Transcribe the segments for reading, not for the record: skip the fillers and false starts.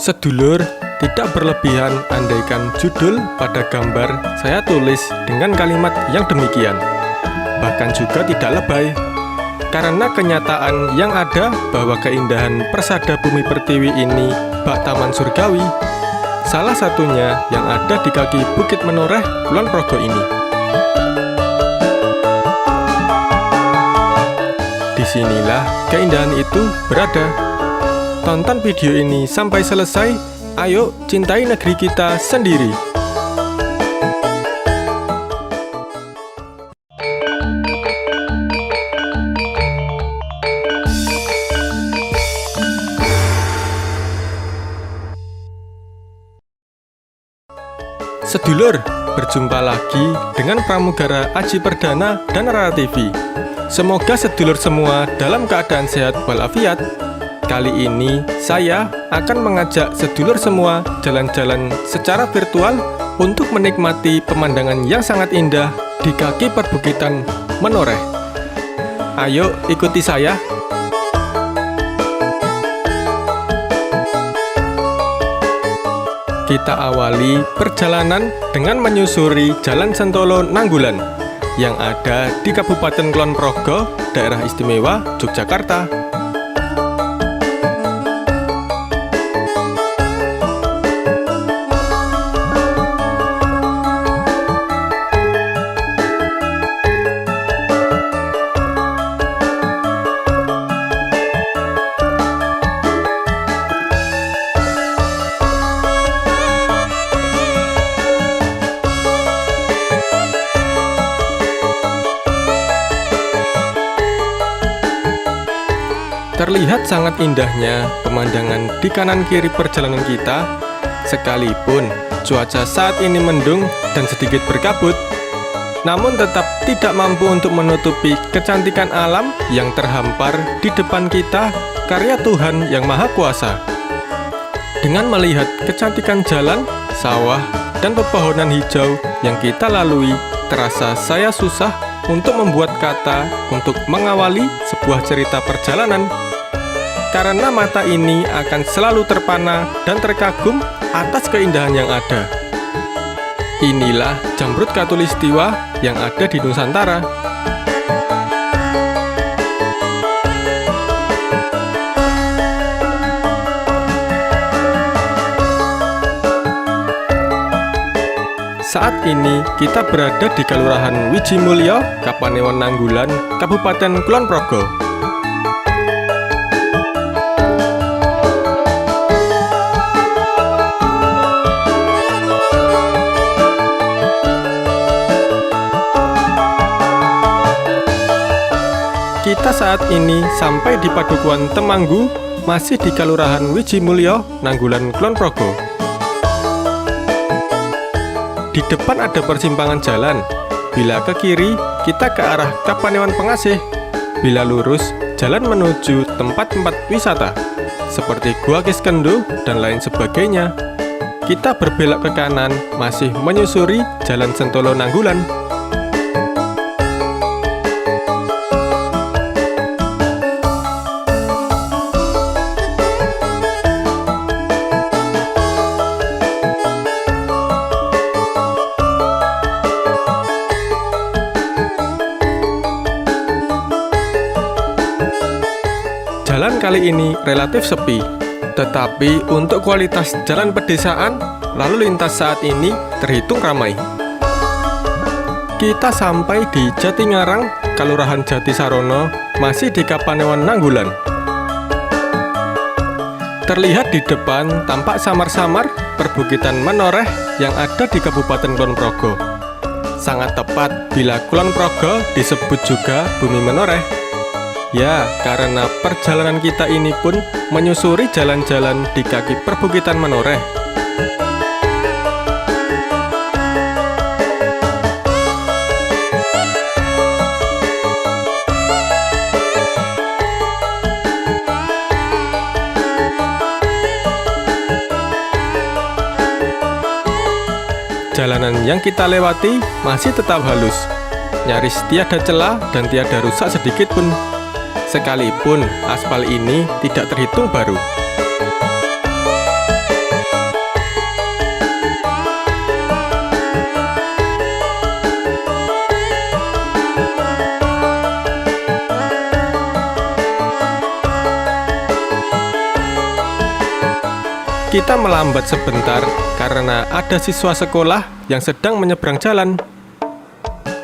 Sedulur, tidak berlebihan andaikan judul pada gambar saya tulis dengan kalimat yang demikian. Bahkan juga tidak lebay, karena kenyataan yang ada bahwa keindahan persada bumi pertiwi ini bak taman surgawi, salah satunya yang ada di kaki Bukit Menoreh, Kulon Progo ini. Disinilah keindahan itu berada. Tonton video ini sampai selesai, ayo cintai negeri kita sendiri. Sedulur, berjumpa lagi dengan pramugara Aji Perdana dan Rara TV. Semoga sedulur semua dalam keadaan sehat walafiat. Kali ini saya akan mengajak sedulur semua jalan-jalan secara virtual untuk menikmati pemandangan yang sangat indah di kaki perbukitan Menoreh. Ayo ikuti saya. Kita awali perjalanan dengan menyusuri Jalan Sentolo Nanggulan yang ada di Kabupaten Kulon Progo, Daerah Istimewa Yogyakarta. Terlihat sangat indahnya pemandangan di kanan kiri perjalanan kita, sekalipun cuaca saat ini mendung dan sedikit berkabut, namun tetap tidak mampu untuk menutupi kecantikan alam yang terhampar di depan kita, karya Tuhan yang Maha Kuasa. Dengan melihat kecantikan jalan, sawah, dan pepohonan hijau yang kita lalui, terasa saya susah untuk membuat kata untuk mengawali sebuah cerita perjalanan. Karena mata ini akan selalu terpana dan terkagum atas keindahan yang ada. Inilah Jamrut Khatulistiwa yang ada di Nusantara. Saat ini kita berada di Kelurahan Wijimulyo, Kapanewon Nanggulan, Kabupaten Kulon Progo. Kita saat ini sampai di Padukuhan Temanggu, masih di Kelurahan Wijimulyo, Nanggulan, Kulon Progo. Di depan ada persimpangan jalan. Bila ke kiri, kita ke arah Kapanewon Pengasih. Bila lurus, jalan menuju tempat-tempat wisata seperti Gua Kiskendo dan lain sebagainya. Kita berbelok ke kanan, masih menyusuri Jalan Sentolo Nanggulan. Jalan kali ini relatif sepi, tetapi untuk kualitas jalan pedesaan, lalu lintas saat ini terhitung ramai. Kita sampai di Jatingarang, Kelurahan Jatisarono, masih di Kapanewon Nanggulan. Terlihat di depan tampak samar-samar perbukitan Menoreh yang ada di Kabupaten Kulon Progo. Sangat tepat bila Kulon Progo disebut juga Bumi Menoreh. Ya, karena perjalanan kita ini pun menyusuri jalan-jalan di kaki perbukitan Menoreh. Jalanan yang kita lewati masih tetap halus, nyaris tiada celah dan tiada rusak sedikit pun. Sekalipun aspal ini tidak terhitung baru. Kita melambat sebentar karena ada siswa sekolah yang sedang menyeberang jalan.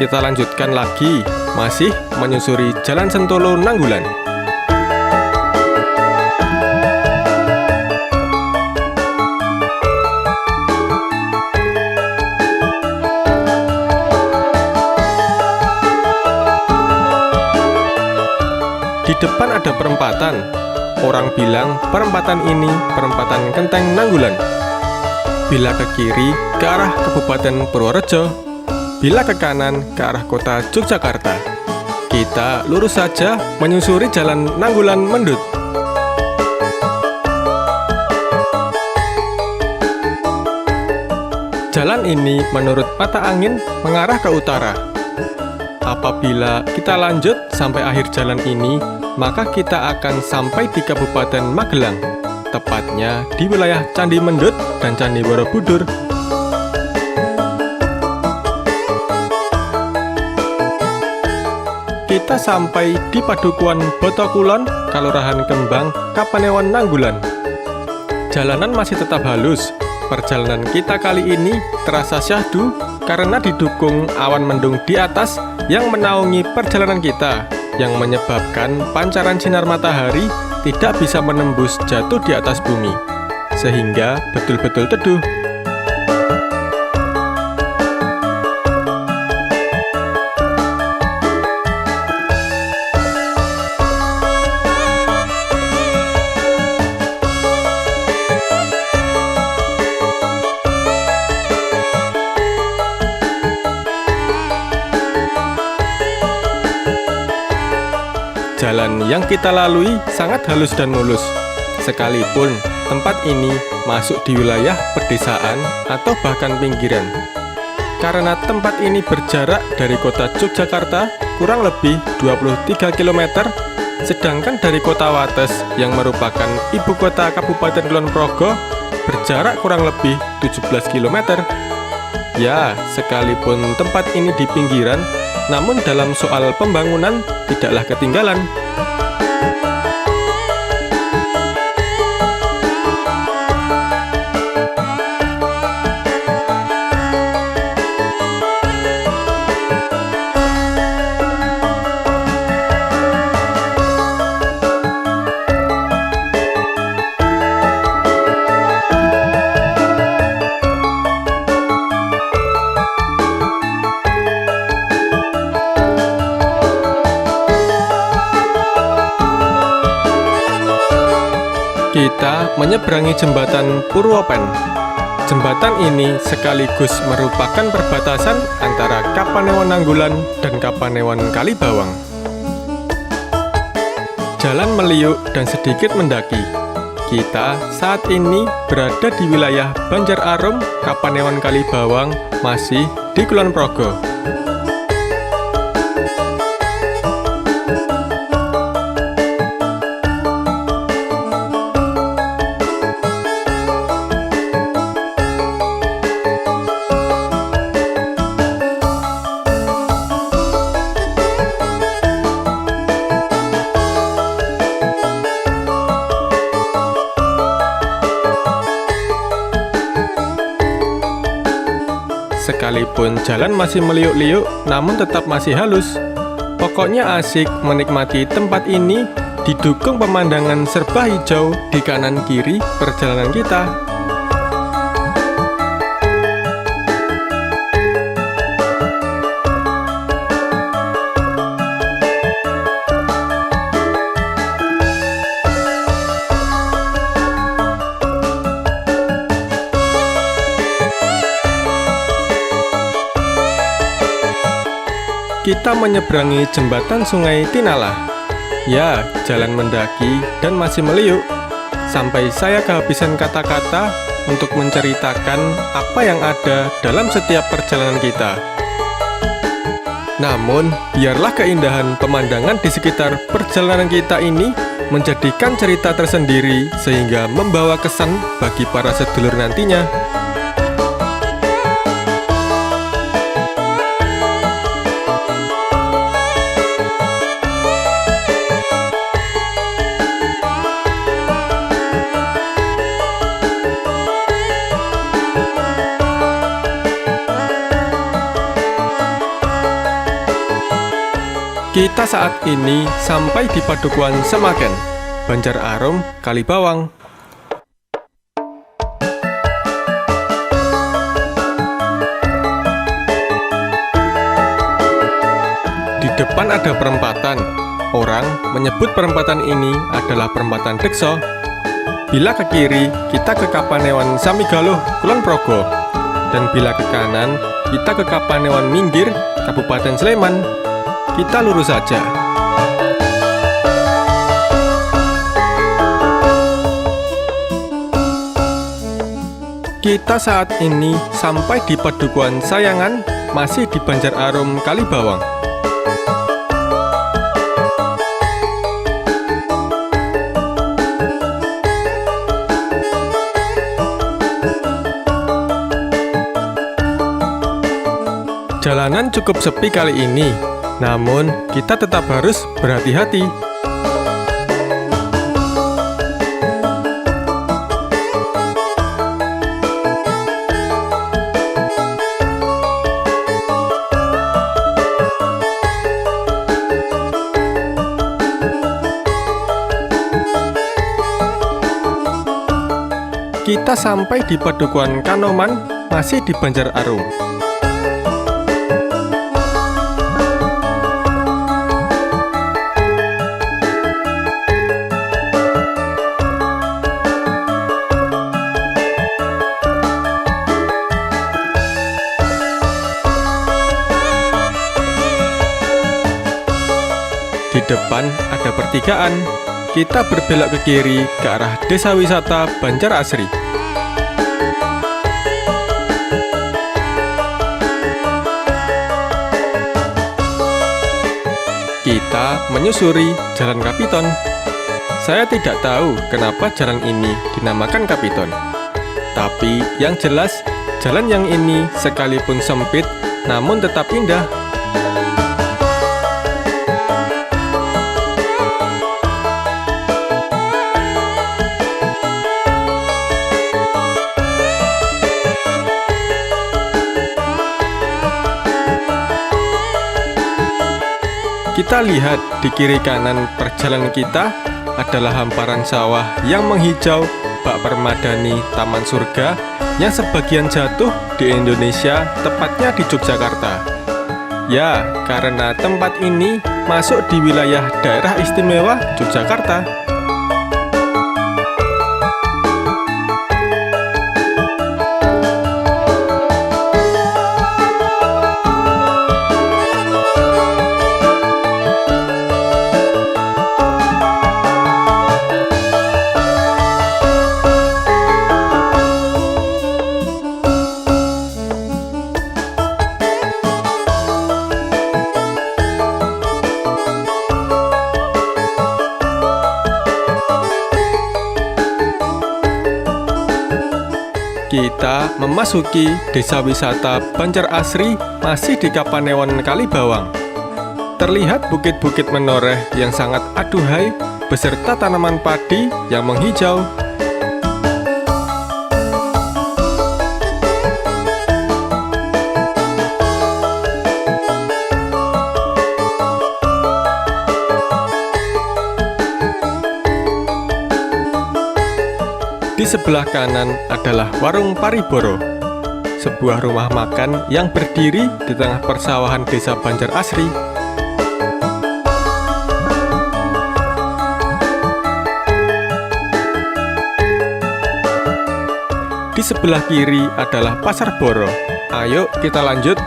Kita lanjutkan lagi, masih menyusuri Jalan Sentolo Nanggulan. Di depan ada perempatan. Orang bilang perempatan ini perempatan Kenteng Nanggulan. Bila ke kiri, ke arah Kabupaten Purworejo. Bila ke kanan, ke arah kota Yogyakarta. Kita lurus saja menyusuri Jalan Nanggulan Mendut. Jalan ini menurut mata angin mengarah ke utara. Apabila kita lanjut sampai akhir jalan ini, maka kita akan sampai di Kabupaten Magelang, tepatnya di wilayah Candi Mendut dan Candi Borobudur. Kita sampai di Padukuhan Botokulon, Kalurahan Kembang, Kapanewon Nanggulan. Jalanan masih tetap halus. Perjalanan kita kali ini terasa syahdu karena didukung awan mendung di atas yang menaungi perjalanan kita, yang menyebabkan pancaran sinar matahari tidak bisa menembus jatuh di atas bumi, sehingga betul-betul teduh. Jalan yang kita lalui sangat halus dan mulus, sekalipun tempat ini masuk di wilayah pedesaan atau bahkan pinggiran. Karena tempat ini berjarak dari kota Yogyakarta kurang lebih 23 km, sedangkan dari kota Wates yang merupakan ibu kota Kabupaten Kulon Progo berjarak kurang lebih 17 km. Ya, sekalipun tempat ini di pinggiran, namun dalam soal pembangunan tidaklah ketinggalan. Kita menyeberangi jembatan Purwopen. Jembatan ini sekaligus merupakan perbatasan antara Kapanewon Nanggulan dan Kapanewon Kalibawang. Jalan meliuk dan sedikit mendaki. Kita saat ini berada di wilayah Banjararum, Kapanewon Kalibawang, masih di Kulon Progo. Sekalipun jalan masih meliuk-liuk, namun tetap masih halus. Pokoknya asik menikmati tempat ini, didukung pemandangan serba hijau di kanan kiri perjalanan kita. Kita menyeberangi jembatan Sungai Tinala. Ya, jalan mendaki dan masih meliuk. Sampai saya kehabisan kata-kata untuk menceritakan apa yang ada dalam setiap perjalanan kita. Namun, biarlah keindahan pemandangan di sekitar perjalanan kita ini menjadikan cerita tersendiri sehingga membawa kesan bagi para sedulur nantinya. Kita saat ini sampai di Padukuhan Semaken, Banjararom, Kalibawang. Di depan ada perempatan. Orang menyebut perempatan ini adalah perempatan Dekso. Bila ke kiri, kita ke Kapanewan Samigaluh, Kulon Progo. Dan bila ke kanan, kita ke Kapanewan Minggir, Kabupaten Sleman. Kita lurus saja. Kita saat ini sampai di Padukuhan Sayangan, masih di Banjararom, Kalibawang. Jalanan cukup sepi kali ini, namun kita tetap harus berhati-hati. Kita sampai di Padukuhan Kanoman, masih di Banjararom. Di depan ada pertigaan. Kita berbelok ke kiri ke arah Desa Wisata Banjar Asri. Kita menyusuri Jalan Kapiton. Saya tidak tahu kenapa jalan ini dinamakan Kapiton. Tapi yang jelas, jalan yang ini sekalipun sempit, namun tetap indah. Kita lihat di kiri kanan perjalanan kita adalah hamparan sawah yang menghijau bak permadani Taman Surga yang sebagian jatuh di Indonesia, tepatnya di Yogyakarta. Ya, karena tempat ini masuk di wilayah daerah istimewa Yogyakarta. Kita memasuki Desa Wisata Banjar Asri, masih di Kapanewan Kalibawang. Terlihat bukit-bukit menoreh yang sangat aduhai beserta tanaman padi yang menghijau. Di sebelah kanan adalah Warung Pariboro, sebuah rumah makan yang berdiri di tengah persawahan Desa Banjar Asri. Di sebelah kiri adalah Pasar Boro. Ayo kita lanjut.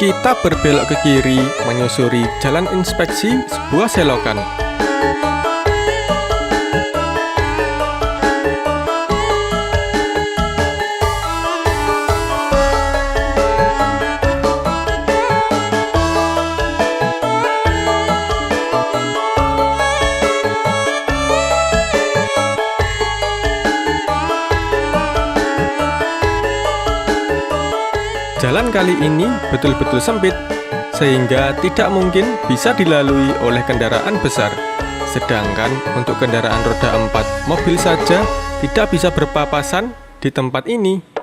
Kita berbelok ke kiri, menyusuri jalan inspeksi sebuah selokan. kali ini betul-betul sempit, sehingga tidak mungkin bisa dilalui oleh kendaraan besar. Sedangkan untuk kendaraan roda 4 mobil saja tidak bisa berpapasan di tempat ini.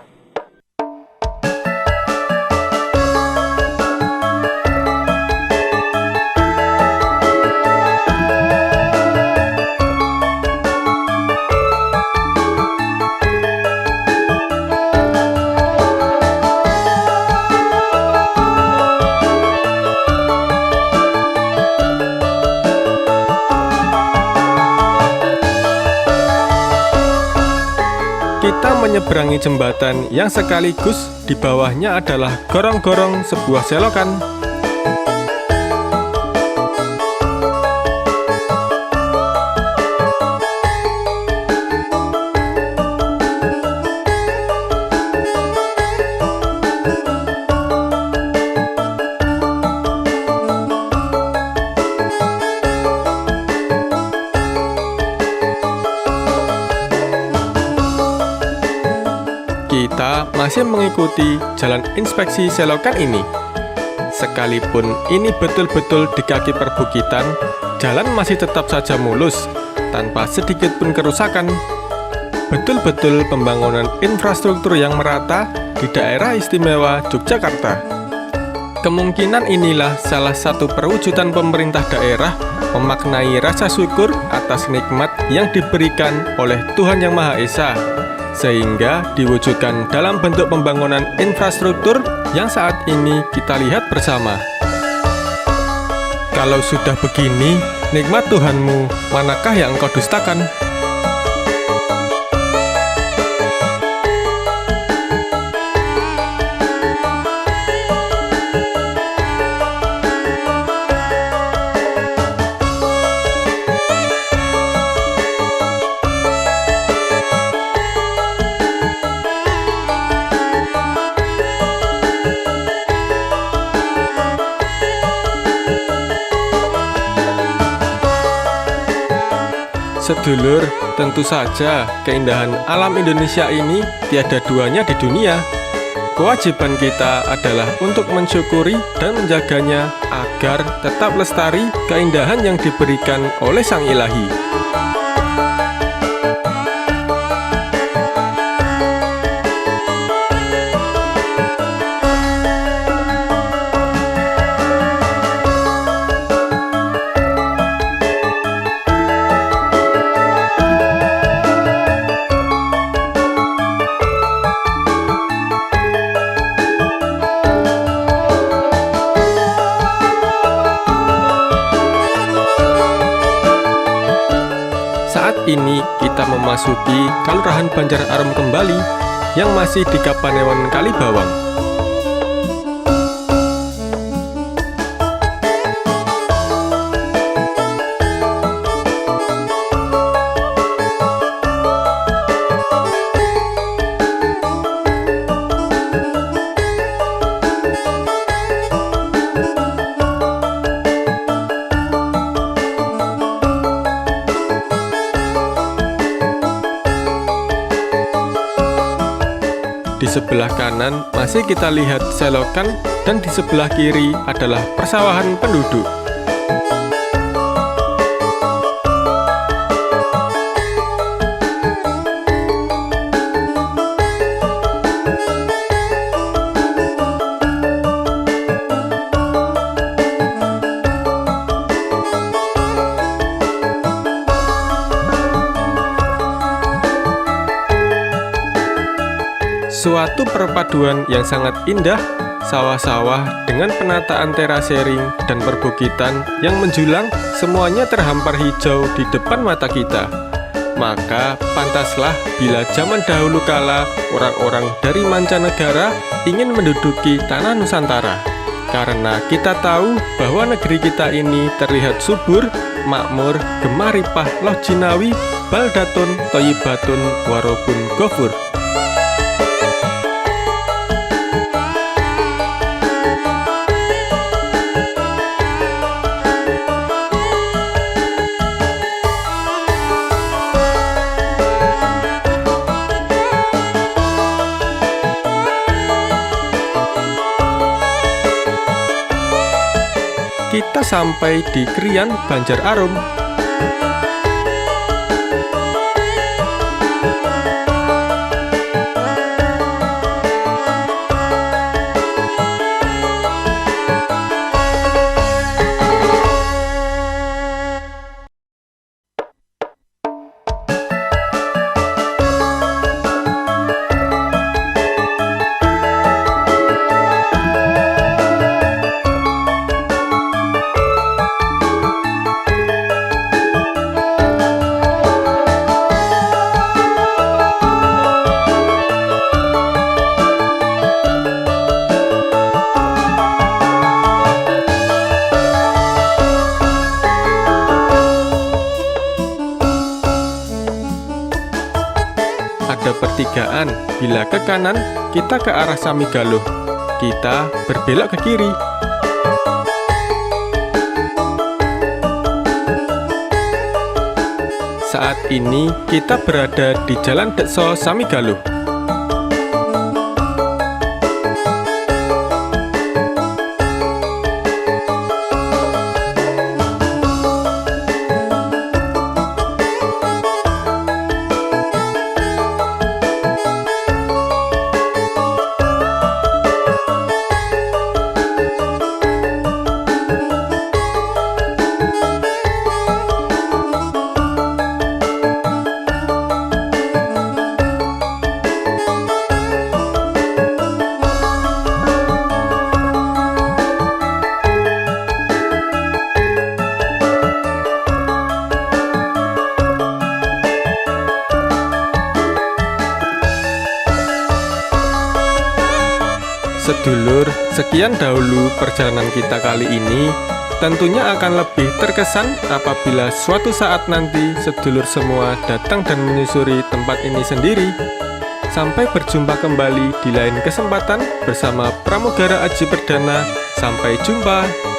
Kita menyeberangi jembatan yang sekaligus di bawahnya adalah gorong-gorong sebuah selokan. Kita masih mengikuti jalan inspeksi selokan ini. Sekalipun ini betul-betul di kaki perbukitan, jalan masih tetap saja mulus, tanpa sedikit pun kerusakan. Betul-betul pembangunan infrastruktur yang merata di daerah istimewa Yogyakarta. Kemungkinan inilah salah satu perwujudan pemerintah daerah memaknai rasa syukur atas nikmat yang diberikan oleh Tuhan Yang Maha Esa, sehingga diwujudkan dalam bentuk pembangunan infrastruktur yang saat ini kita lihat bersama. Kalau sudah begini, nikmat Tuhanmu, manakah yang engkau dustakan? Sedulur, tentu saja keindahan alam Indonesia ini tiada duanya di dunia. Kewajiban kita adalah untuk mensyukuri dan menjaganya agar tetap lestari keindahan yang diberikan oleh Sang Ilahi. Ini kita memasuki Kelurahan Banjar Arum kembali yang masih di Kapanewon Kalibawang. Di sebelah kanan masih kita lihat selokan dan di sebelah kiri adalah persawahan penduduk. Suatu perpaduan yang sangat indah, sawah-sawah dengan penataan terasering dan perbukitan yang menjulang, semuanya terhampar hijau di depan mata kita. Maka pantaslah bila zaman dahulu kala orang-orang dari mancanegara ingin menduduki tanah Nusantara. Karena kita tahu bahwa negeri kita ini terlihat subur, makmur, gemaripah loh jinawi, baldatun, toyibatun, warobun, gofur. kita sampai di Krian, Banjar-Arum. Ada pertigaan, bila ke kanan, kita ke arah Samigaluh. Kita berbelok ke kiri. Saat ini, kita berada di Jalan Dekso Samigaluh. Sedulur, sekian dahulu perjalanan kita kali ini. Tentunya akan lebih terkesan apabila suatu saat nanti sedulur semua datang dan menyusuri tempat ini sendiri. Sampai berjumpa kembali di lain kesempatan bersama Pramugara Aji Perdana. Sampai jumpa.